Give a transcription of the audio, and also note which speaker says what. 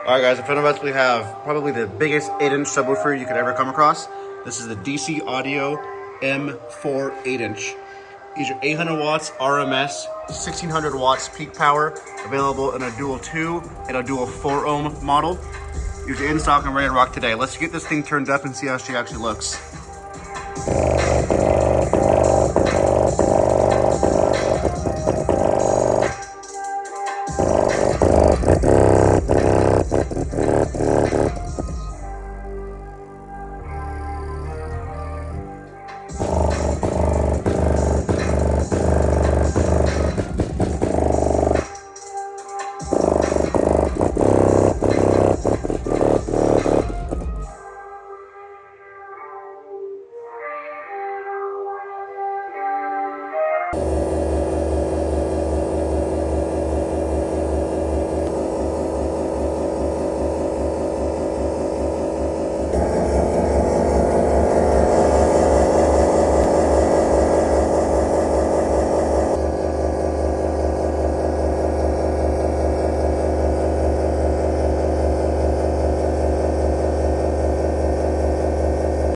Speaker 1: Alright guys, in front of us we have probably the biggest 8-inch subwoofer you could ever come across. This is the DC Audio M4 8-inch. These are 800 watts RMS, 1600 watts peak power, available in a dual 2 and a dual 4 ohm model. These are in stock and ready to rock today. Let's get this thing turned up and see how she actually looks.